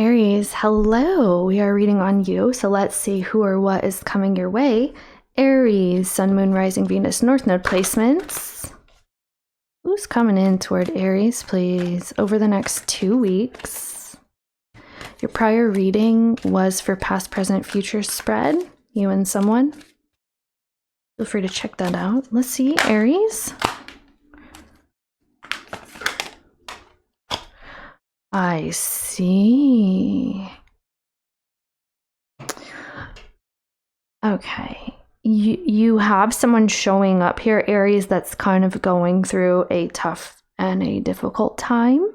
Aries, hello. We are reading on you, so let's see who or what is coming your way. Aries, Sun, Moon, Rising, Venus, North Node placements. Who's coming in toward Aries, please, over the next 2 weeks? Your prior reading was for past, present, future spread, you and someone. Feel free to check that out. Let's see, Aries. I see. Okay. You have someone showing up here, Aries, that's kind of going through a tough and a difficult time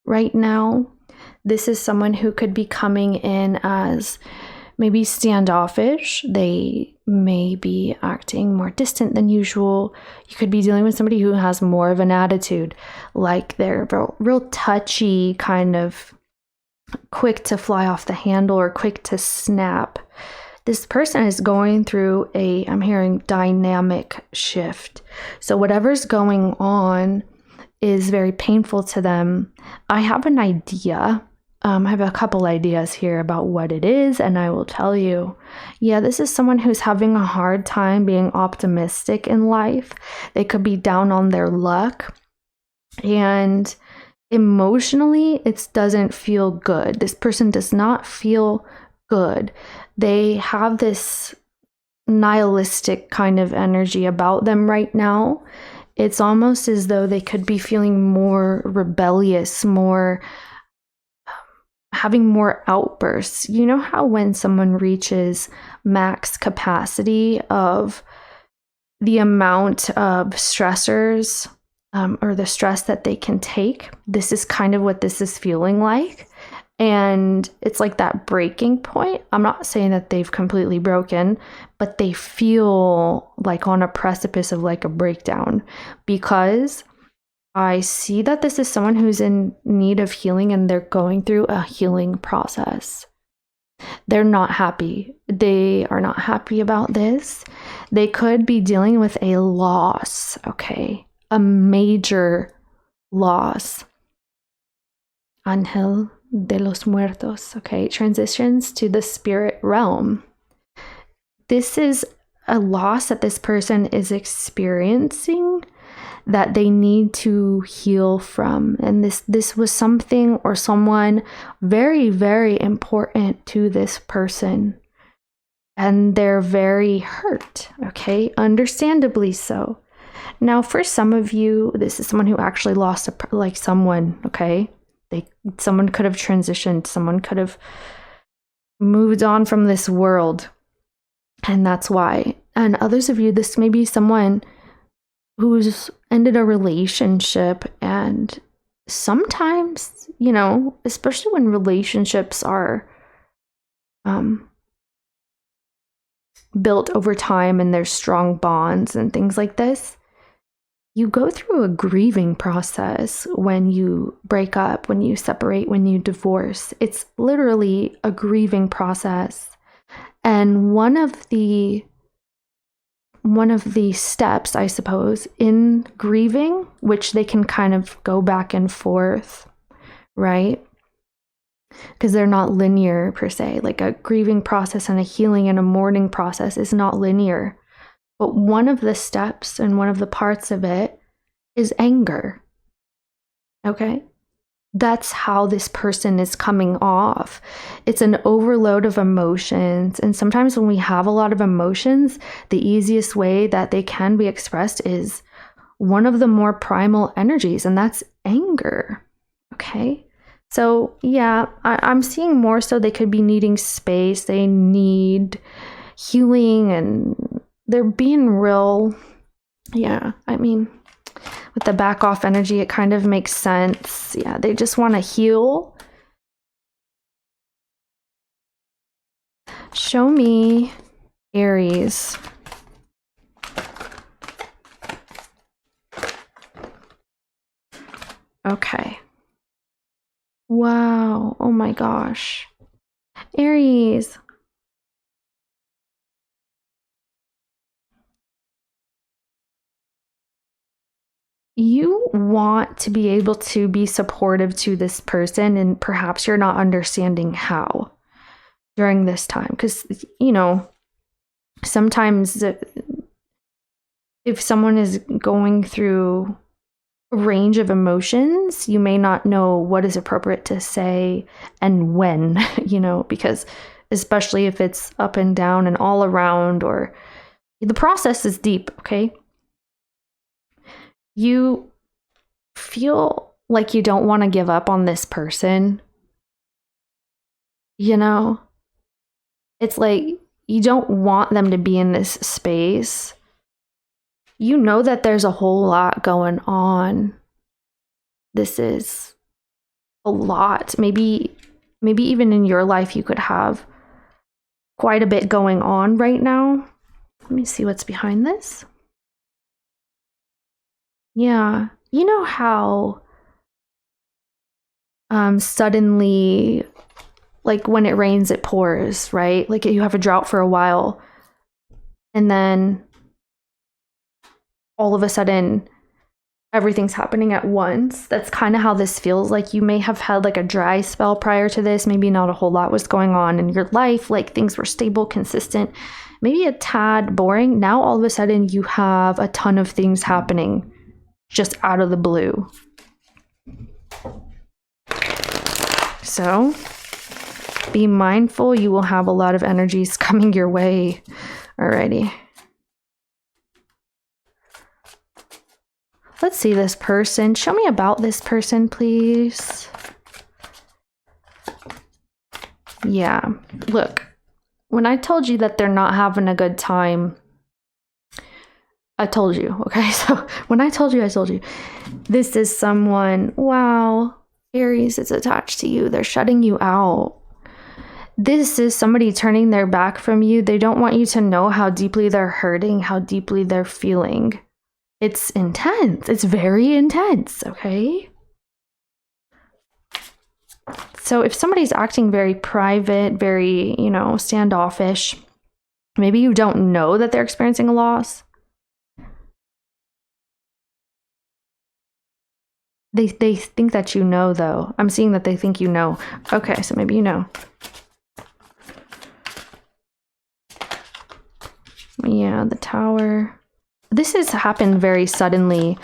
right now. This is someone who could be coming in as maybe standoffish. They may be acting more distant than usual. You could be dealing with somebody who has more of an attitude, like they're real touchy, kind of quick to fly off the handle or quick to snap. This person is going through I'm hearing dynamic shift. So whatever's going on is very painful to them. I have an idea. I have a couple ideas here about what it is, and I will tell you. Yeah, this is someone who's having a hard time being optimistic in life. They could be down on their luck, and emotionally, it doesn't feel good. This person does not feel good. They have this nihilistic kind of energy about them right now. It's almost as though they could be feeling more rebellious, having more outbursts. You know how when someone reaches max capacity of the amount of stressors or the stress that they can take, this is kind of what this is feeling like. And it's like that breaking point. I'm not saying that they've completely broken, but they feel like on a precipice of like a breakdown, because I see that this is someone who's in need of healing and they're going through a healing process. They're not happy. They are not happy about this. They could be dealing with a loss, okay? A major loss. Ángel de los Muertos, okay? Transitions to the spirit realm. This is a loss that this person is experiencing that they need to heal from. And this was something or someone very, very important to this person. And they're very hurt, okay? Understandably so. Now, for some of you, this is someone who actually lost someone, okay? Someone could have transitioned. Someone could have moved on from this world. And that's why. And others of you, this may be someone who's ended a relationship, and sometimes, especially when relationships are built over time and there's strong bonds and things like this, you go through a grieving process when you break up, when you separate, when you divorce. It's literally a grieving process. And one of the steps, I suppose, in grieving, which they can kind of go back and forth, right? Because they're not linear per se. Like a grieving process and a healing and a mourning process is not linear. But one of the steps and one of the parts of it is anger, okay? That's how this person is coming off. It's an overload of emotions. And sometimes when we have a lot of emotions, the easiest way that they can be expressed is one of the more primal energies, and that's anger, okay? So yeah, I'm seeing more so they could be needing space. They need healing, and they're being real. Yeah, I mean, with the back off energy, it kind of makes sense. Yeah, they just want to heal. Show me Aries. Okay. Wow. Oh my gosh. Aries. You want to be able to be supportive to this person, and perhaps you're not understanding how during this time. Because, you know, sometimes if someone is going through a range of emotions, you may not know what is appropriate to say and when, you know, because especially if it's up and down and all around, or the process is deep, okay? You feel like you don't want to give up on this person, you know? It's like you don't want them to be in this space. You know that there's a whole lot going on. This is a lot. Maybe even in your life you could have quite a bit going on right now. Let me see what's behind this. Yeah. You know how suddenly, like when it rains, it pours, right? Like you have a drought for a while, and then all of a sudden everything's happening at once. That's kind of how this feels. Like you may have had like a dry spell prior to this. Maybe not a whole lot was going on in your life. Like things were stable, consistent, maybe a tad boring. Now all of a sudden you have a ton of things happening just out of the blue. So be mindful. You will have a lot of energies coming your way. Alrighty. Let's see this person. Show me about this person, please. Yeah, look, when I told you that they're not having a good time, I told you, okay? So when I told you, I told you. This is someone, wow, Aries is attached to you. They're shutting you out. This is somebody turning their back from you. They don't want you to know how deeply they're hurting, how deeply they're feeling. It's intense. It's very intense, okay? So if somebody's acting very private, very, you know, standoffish, maybe you don't know that they're experiencing a loss. They think that you know, though. I'm seeing that they think you know. Okay, so maybe you know. Yeah, the Tower. This has happened very suddenly.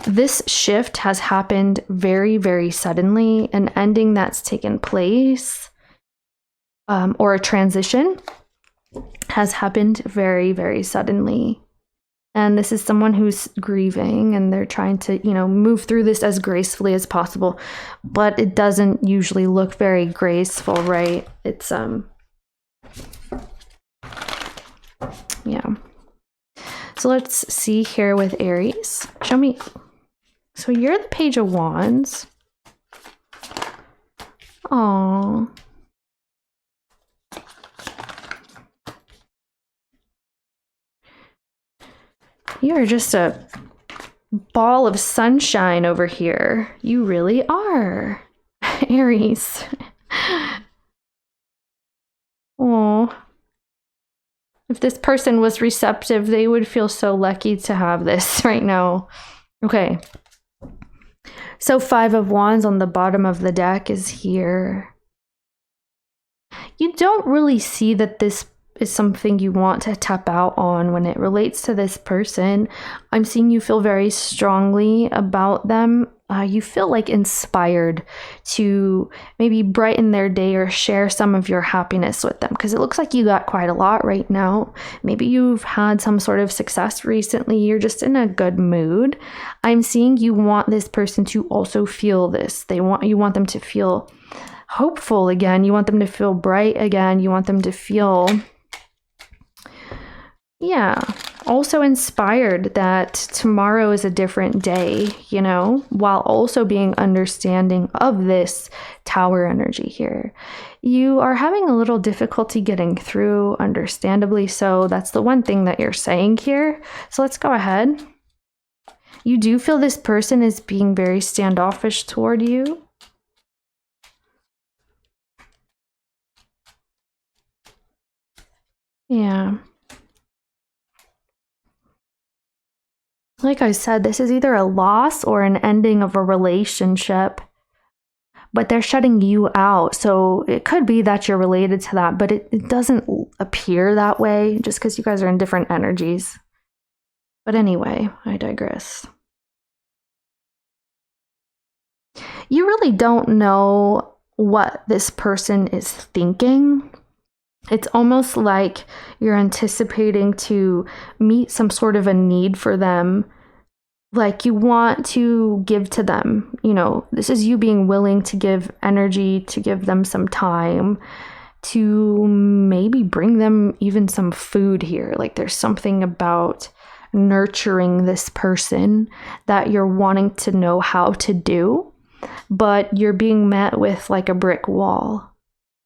This shift has happened very, very suddenly. An ending that's taken place, or a transition, has happened very, very suddenly. And this is someone who's grieving, and they're trying to, you know, move through this as gracefully as possible. But it doesn't usually look very graceful, right? It's, yeah. So let's see here with Aries. Show me. So you're the Page of Wands. Aww. You are just a ball of sunshine over here. You really are, Aries. Oh, if this person was receptive, they would feel so lucky to have this right now. Okay. So 5 of Wands on the bottom of the deck is here. You don't really see that this is something you want to tap out on when it relates to this person. I'm seeing you feel very strongly about them. You feel like inspired to maybe brighten their day or share some of your happiness with them, because it looks like you got quite a lot right now. Maybe you've had some sort of success recently. You're just in a good mood. I'm seeing you want this person to also feel this. You want them to feel hopeful again. You want them to feel bright again. You want them to feel, yeah, also inspired that tomorrow is a different day, you know, while also being understanding of this Tower energy here. You are having a little difficulty getting through, understandably so. That's the one thing that you're saying here. So let's go ahead. You do feel this person is being very standoffish toward you. Yeah. like I said, this is either a loss or an ending of a relationship, but they're shutting you out. So it could be that you're related to that, but it doesn't appear that way just because you guys are in different energies. But anyway, I digress. You really don't know what this person is thinking. It's almost like you're anticipating to meet some sort of a need for them. Like you want to give to them, you know, this is you being willing to give energy, to give them some time, to maybe bring them even some food here. Like there's something about nurturing this person that you're wanting to know how to do, but you're being met with like a brick wall.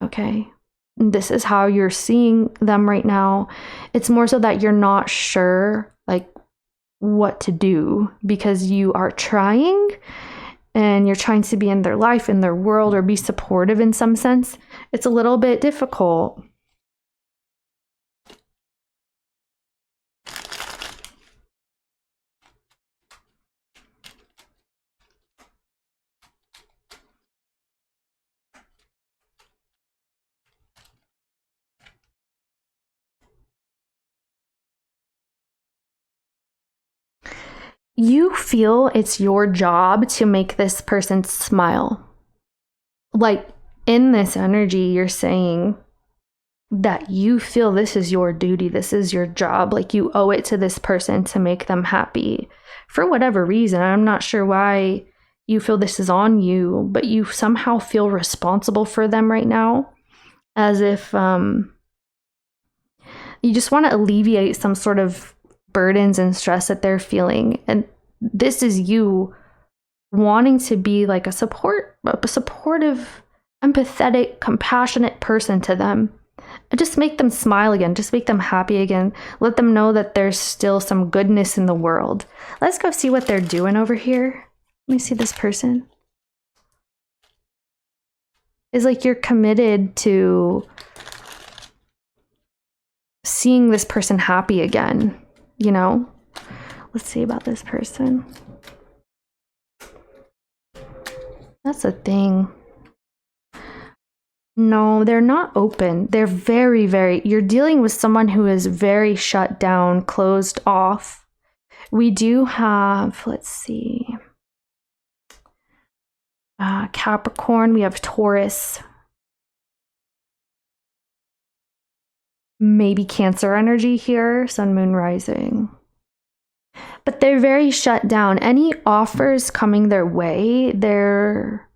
Okay. This is how you're seeing them right now. It's more so that you're not sure like what to do because you are trying and you're trying to be in their life, in their world, or be supportive in some sense. It's a little bit difficult. You feel it's your job to make this person smile. Like in this energy, you're saying that you feel this is your duty, this is your job. Like you owe it to this person to make them happy for whatever reason. I'm not sure why you feel this is on you, but you somehow feel responsible for them right now, as if you just want to alleviate some sort of burdens and stress that they're feeling. And this is you wanting to be like a supportive, empathetic, compassionate person to them. And just make them smile again, just make them happy again. Let them know that there's still some goodness in the world. Let's go see what they're doing over here. Let me see this person. It's like you're committed to seeing this person happy again, you know? Let's see about this person. That's a thing. No, they're not open. They're very, you're dealing with someone who is very shut down, closed off. We do have, let's see, Capricorn, we have Taurus, maybe Cancer energy here, Sun, Moon, Rising. But they're very shut down. Any offers coming their way, they're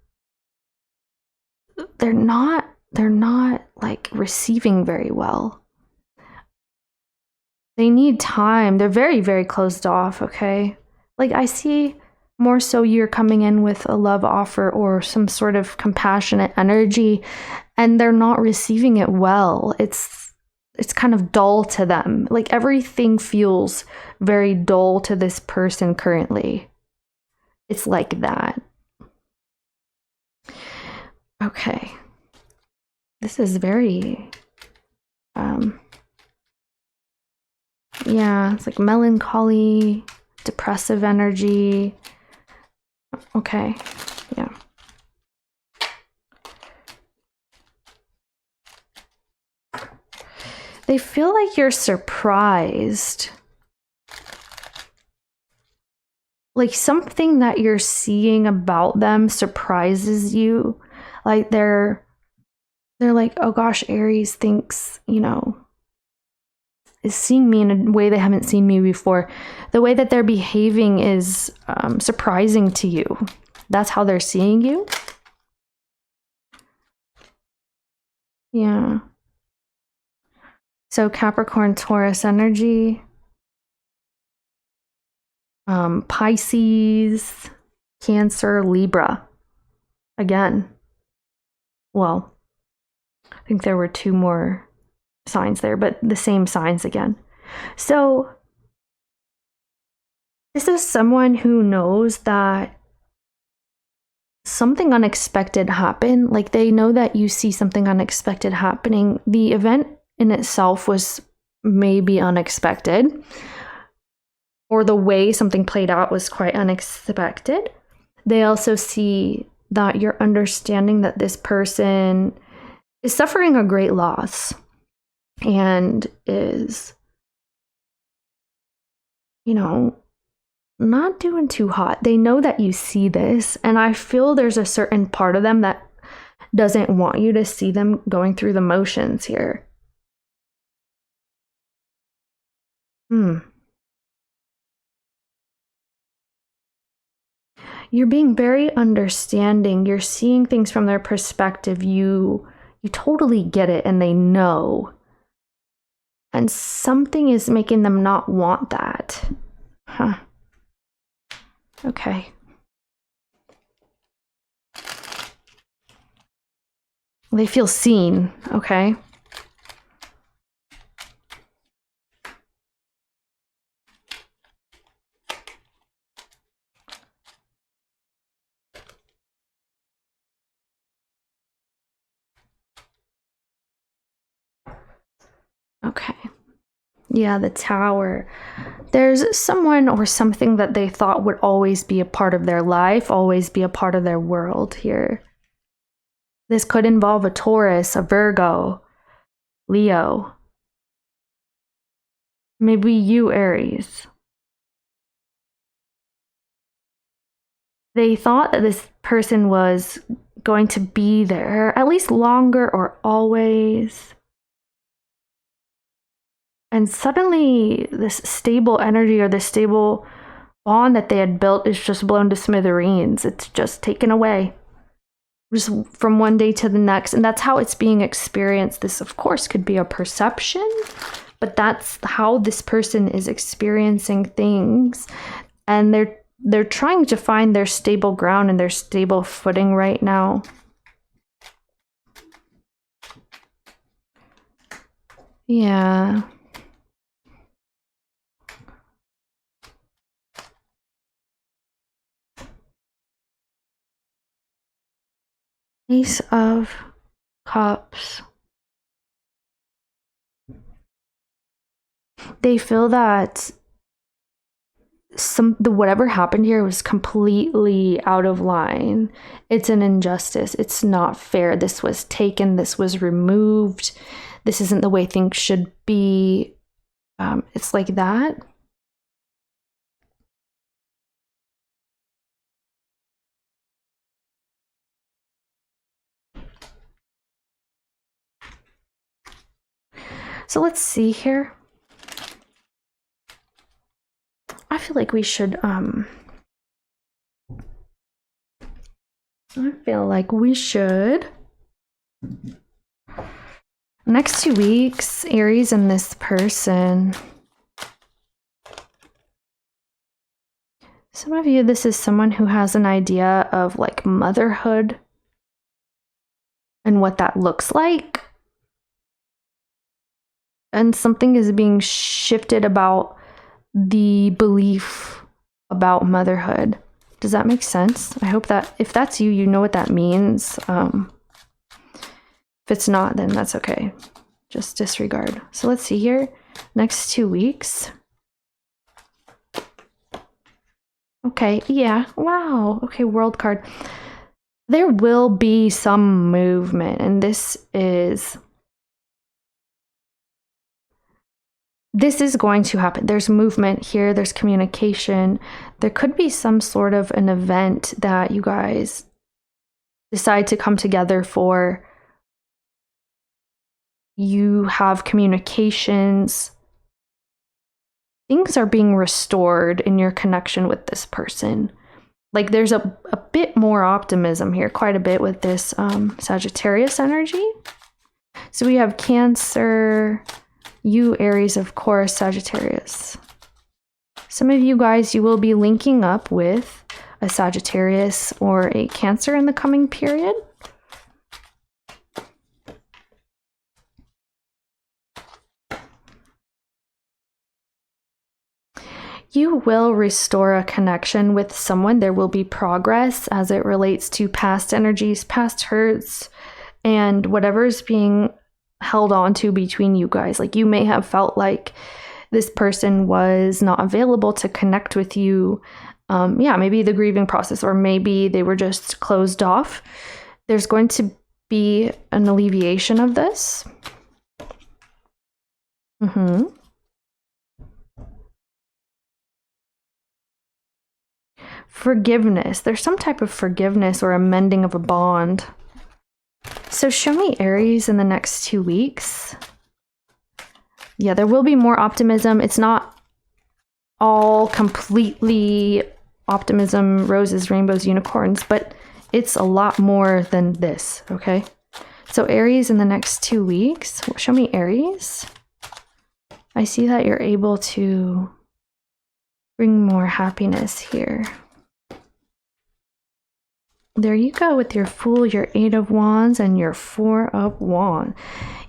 not like receiving very well. They need time. They're very closed off, okay? Like I see more so you're coming in with a love offer or some sort of compassionate energy and they're not receiving it well. It's kind of dull to them. Like everything feels very dull to this person currently. It's like that. Okay. This is very, yeah, it's like melancholy, depressive energy. Okay, yeah. They feel like you're surprised. Like something that you're seeing about them surprises you. Like they're like, oh gosh, Aries thinks, you know, is seeing me in a way they haven't seen me before. The way that they're behaving is surprising to you. That's how they're seeing you. Yeah. So Capricorn, Taurus energy. Pisces, Cancer, Libra. Again. Well, I think there were two more signs there, but the same signs again. So this is someone who knows that something unexpected happened. Like they know that you see something unexpected happening. The event in itself was maybe unexpected, or the way something played out was quite unexpected. They also see that you're understanding that this person is suffering a great loss and is, you know, not doing too hot. They know that you see this, and I feel there's a certain part of them that doesn't want you to see them going through the motions here. You're being very understanding. You're seeing things from their perspective. You totally get it, and they know. And something is making them not want that. Huh. Okay. They feel seen, okay? Okay. Yeah, the Tower. There's someone or something that they thought would always be a part of their life, always be a part of their world here. This could involve a Taurus, a Virgo, Leo. Maybe you, Aries. They thought that this person was going to be there, at least longer or always. And suddenly, this stable energy or this stable bond that they had built is just blown to smithereens. It's just taken away. Just from one day to the next. And that's how it's being experienced. This, of course, could be a perception, but that's how this person is experiencing things. And they're trying to find their stable ground and their stable footing right now. Yeah. Ace of Cups. They feel that whatever happened here was completely out of line. It's an injustice. It's not fair. This was taken. This was removed. This isn't the way things should be. It's like that. So let's see here. I feel like we should, next 2 weeks, Aries and this person. Some of you, this is someone who has an idea of like motherhood and what that looks like. And something is being shifted about the belief about motherhood. Does that make sense? I hope that if that's you, you know what that means. If it's not, then that's okay. Just disregard. So let's see here. Next 2 weeks. Okay, yeah. Wow. Okay, World card. There will be some movement, and this is going to happen. There's movement here. There's communication. There could be some sort of an event that you guys decide to come together for. You have communications. Things are being restored in your connection with this person. Like there's a bit more optimism here, quite a bit with this Sagittarius energy. So we have Cancer, you Aries, of course, Sagittarius. Some of you guys, you will be linking up with a Sagittarius or a Cancer in the coming period. You will restore a connection with someone. There will be progress as it relates to past energies, past hurts, and whatever is being held on to between you guys. Like you may have felt like this person was not available to connect with you. Yeah, maybe the grieving process, or maybe they were just closed off. There's going to be an alleviation of this. Forgiveness. There's some type of forgiveness or amending of a bond. So show me Aries in the next 2 weeks. Yeah, there will be more optimism. It's not all completely optimism, roses, rainbows, unicorns, but it's a lot more than this, okay? So Aries in the next 2 weeks. Show me Aries. I see that you're able to bring more happiness here. There you go with your Fool, your 8 of Wands, and your 4 of Wands.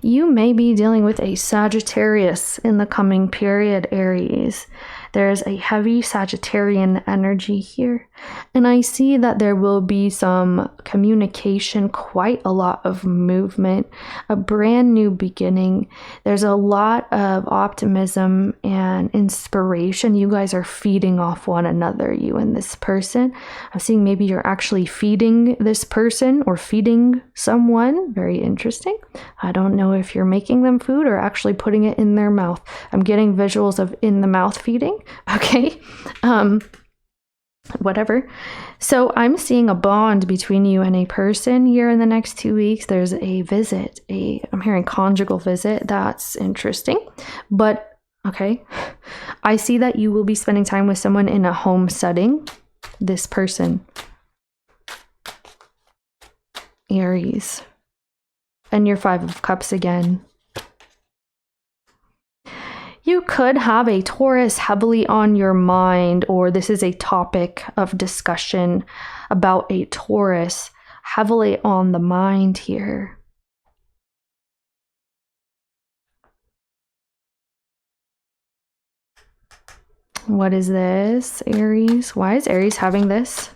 You may be dealing with a Sagittarius in the coming period, Aries. There's a heavy Sagittarian energy here. And I see that there will be some communication, quite a lot of movement, a brand new beginning. There's a lot of optimism and inspiration. You guys are feeding off one another, you and this person. I'm seeing maybe you're actually feeding this person or feeding someone. Very interesting. I don't know if you're making them food or actually putting it in their mouth. I'm getting visuals of in the mouth feeding. Okay. Whatever. So I'm seeing a bond between you and a person here in the next 2 weeks. There's a visit, I'm hearing conjugal visit. That's interesting. But okay. I see that you will be spending time with someone in a home setting. This person. Aries. And your 5 of Cups again. You could have a Taurus heavily on your mind, or this is a topic of discussion about a Taurus heavily on the mind here. What is this, Aries? Why is Aries having this?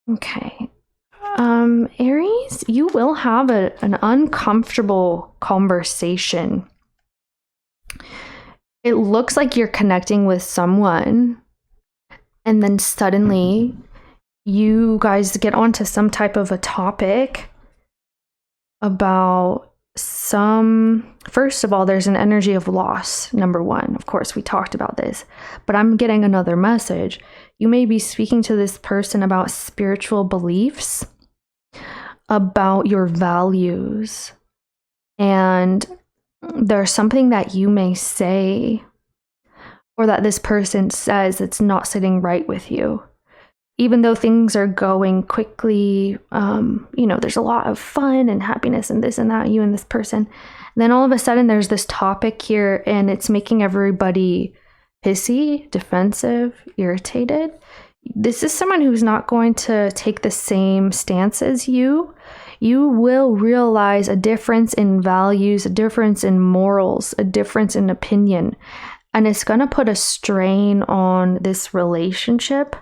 Okay. Aries, you will have an uncomfortable conversation. It looks like you're connecting with someone, and then suddenly you guys get onto some type of a topic about first of all, there's an energy of loss, number one. Of course, we talked about this, but I'm getting another message. You may be speaking to this person about spiritual beliefs, about your values, and there's something that you may say or that this person says that's not sitting right with you. Even though things are going quickly, there's a lot of fun and happiness and this and that, you and this person. Then all of a sudden there's this topic here and it's making everybody pissy, defensive, irritated. This is someone who's not going to take the same stance as you. You will realize a difference in values, a difference in morals, a difference in opinion. And it's going to put a strain on this relationship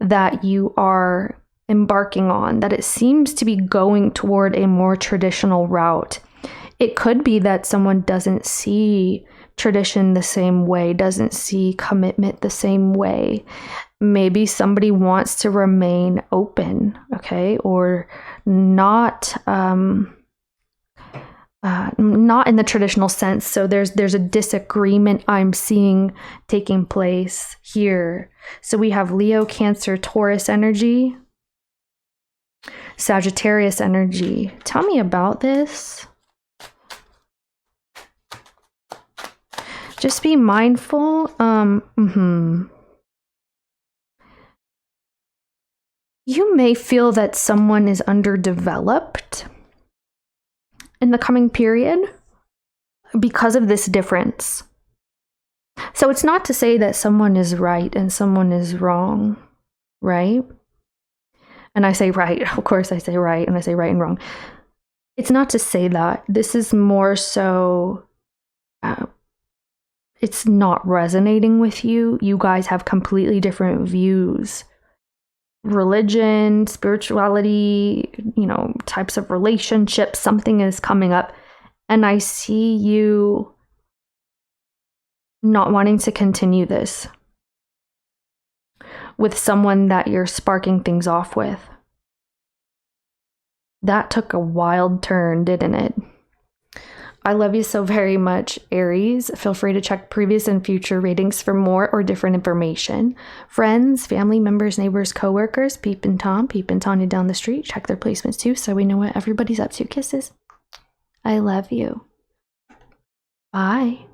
that you are embarking on, that it seems to be going toward a more traditional route. It could be that someone doesn't see tradition the same way, doesn't see commitment the same way. Maybe somebody wants to remain open, okay, or not in the traditional sense. So there's a disagreement I'm seeing taking place here. So we have Leo, Cancer, Taurus energy, Sagittarius energy. Tell me about this. Just be mindful. You may feel that someone is underdeveloped in the coming period because of this difference. So it's not to say that someone is right and someone is wrong, right? And I say right, of course I say right, and I say right and wrong. It's not to say that. This is more so, it's not resonating with you. You guys have completely different views. Religion, spirituality, types of relationships, something is coming up And I see you not wanting to continue this with someone that you're sparking things off with. That took a wild turn, didn't it? I love you so very much, Aries. Feel free to check previous and future readings for more or different information. Friends, family members, neighbors, coworkers, Peep and Tom, Peep and Tanya down the street. Check their placements too so we know what everybody's up to. Kisses. I love you. Bye.